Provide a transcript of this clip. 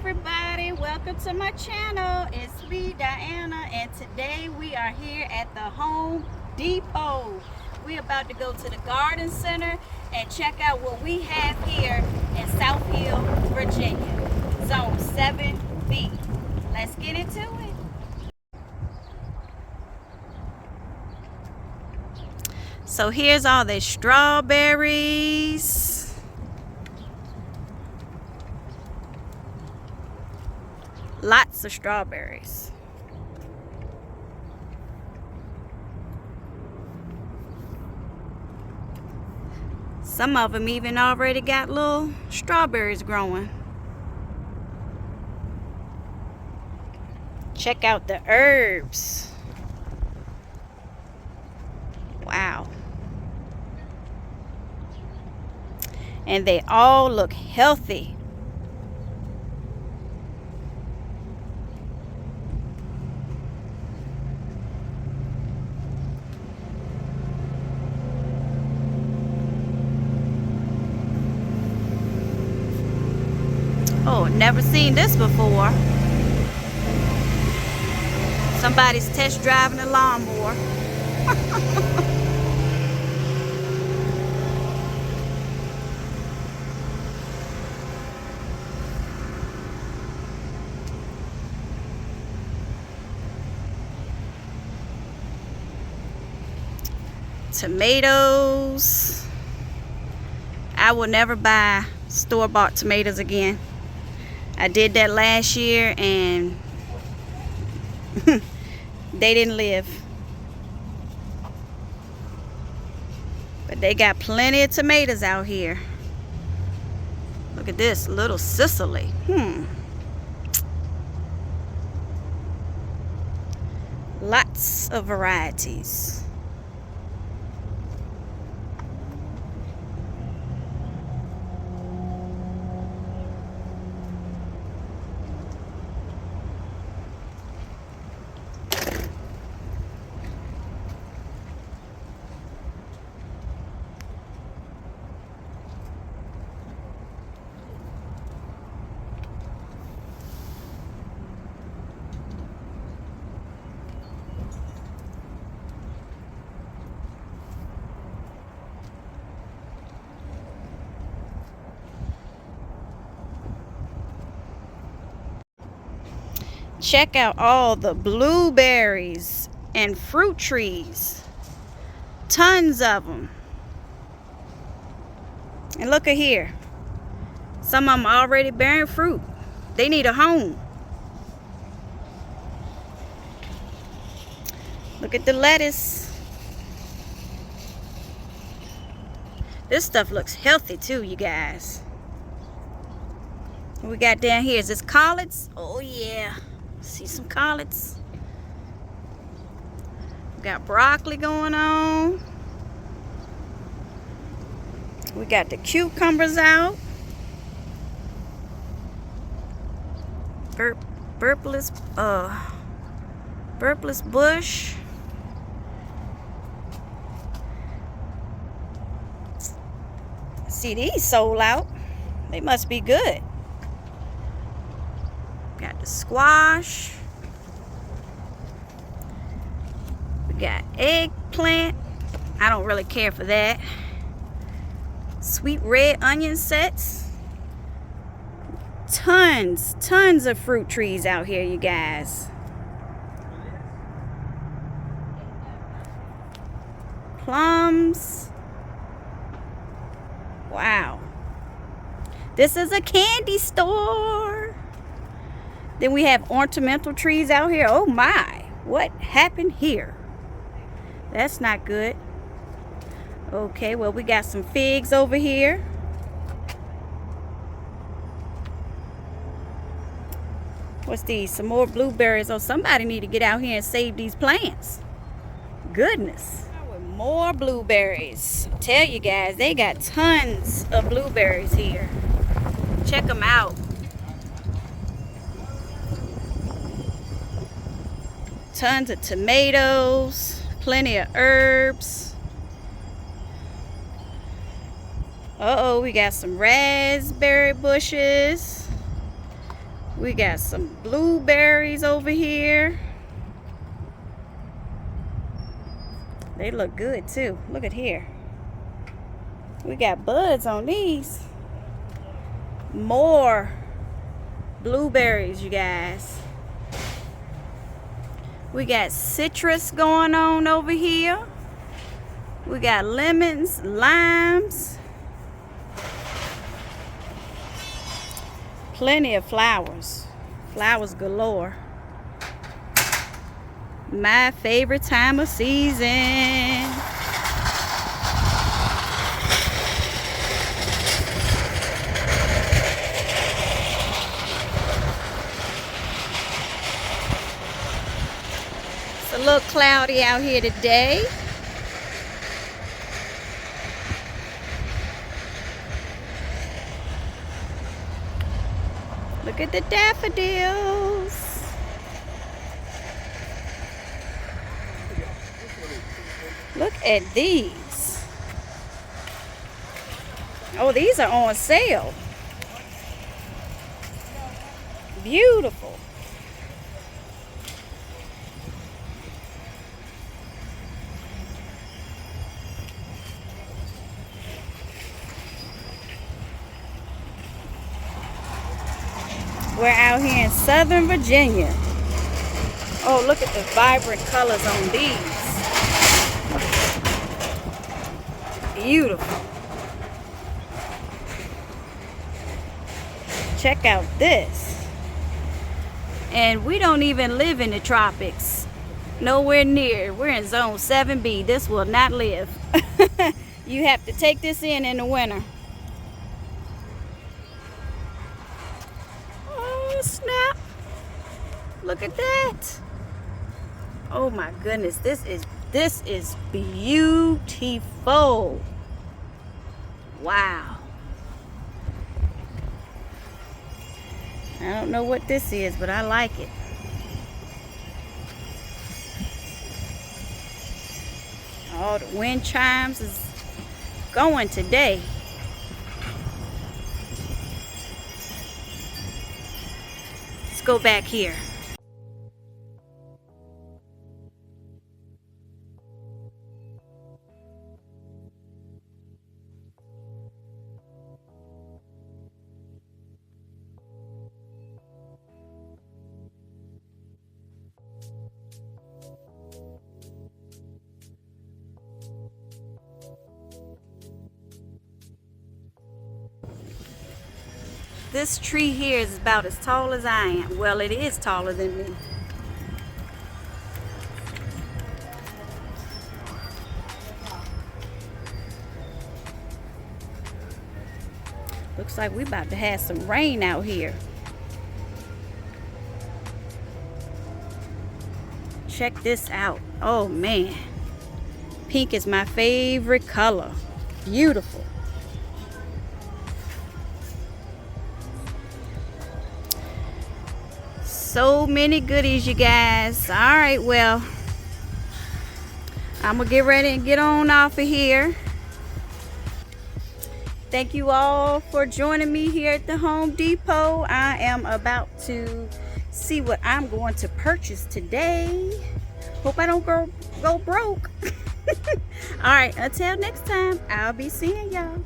everybody, welcome to my channel. It's me, Diana, and today we are here at the Home Depot. We're about to go to the garden center and check out what we have here in South Hill, Virginia, Zone 7B. Let's get into it. So here's all the strawberries. Lots of strawberries. Some of them even already got little strawberries growing. Check out the herbs. Wow. And they all look healthy. Oh, never seen this before. Somebody's test driving a lawnmower. Tomatoes. I will never buy store-bought tomatoes again. I did that last year and they didn't live. But they got plenty of tomatoes out here. Look at this, little Sicily. Lots of varieties. Check out all the blueberries and fruit trees. Tons of them. And look at here. Some of them already bearing fruit. They need a home. Look at the lettuce. This stuff looks healthy too, you guys. What we got down here, is this collards? Oh yeah. See some collards. We got broccoli going on. We got the cucumbers out. Purpless bush. See, these sold out. They must be good. Got the squash. We got eggplant. I don't really care for that. Sweet red onion sets. Tons of fruit trees out here, you guys. Plums. Wow. This is a candy store. Then we have ornamental trees out here. Oh my, what happened here? That's not good. Okay, well, we got some figs over here. What's these? Some more blueberries. Oh, somebody need to get out here and save these plants. Goodness. With more blueberries. I tell you guys, they got tons of blueberries here. Check them out. Tons of tomatoes, plenty of herbs. Uh-oh, we got some raspberry bushes. We got some blueberries over here. They look good too. Look at here. We got buds on these. More blueberries, you guys. We got citrus going on over here. We got lemons, limes. Plenty of flowers. Flowers galore. My favorite time of season. It's a little cloudy out here today. Look at the daffodils. Look at these. Oh, these are on sale. Beautiful. We're out here in Southern Virginia. Oh, look at the vibrant colors on these. Beautiful. Check out this. And we don't even live in the tropics. Nowhere near. We're in zone 7B. This will not live. You have to take this in the winter. Oh, snap. Look at that. Oh my goodness. This is beautiful. Wow. I don't know what this is, but I like it. All the wind chimes is going today. Let's go back here. This tree here is about as tall as I am. Well, it is taller than me. Looks like we about to have some rain out here. Check this out. Oh man. Pink is my favorite color. Beautiful. So many goodies, you guys. All right, well, I'm gonna get ready and get on off of here. Thank you all for joining me here at the Home Depot. I am about to see what I'm going to purchase today. Hope I don't go broke. All right, until next time, I'll be seeing y'all.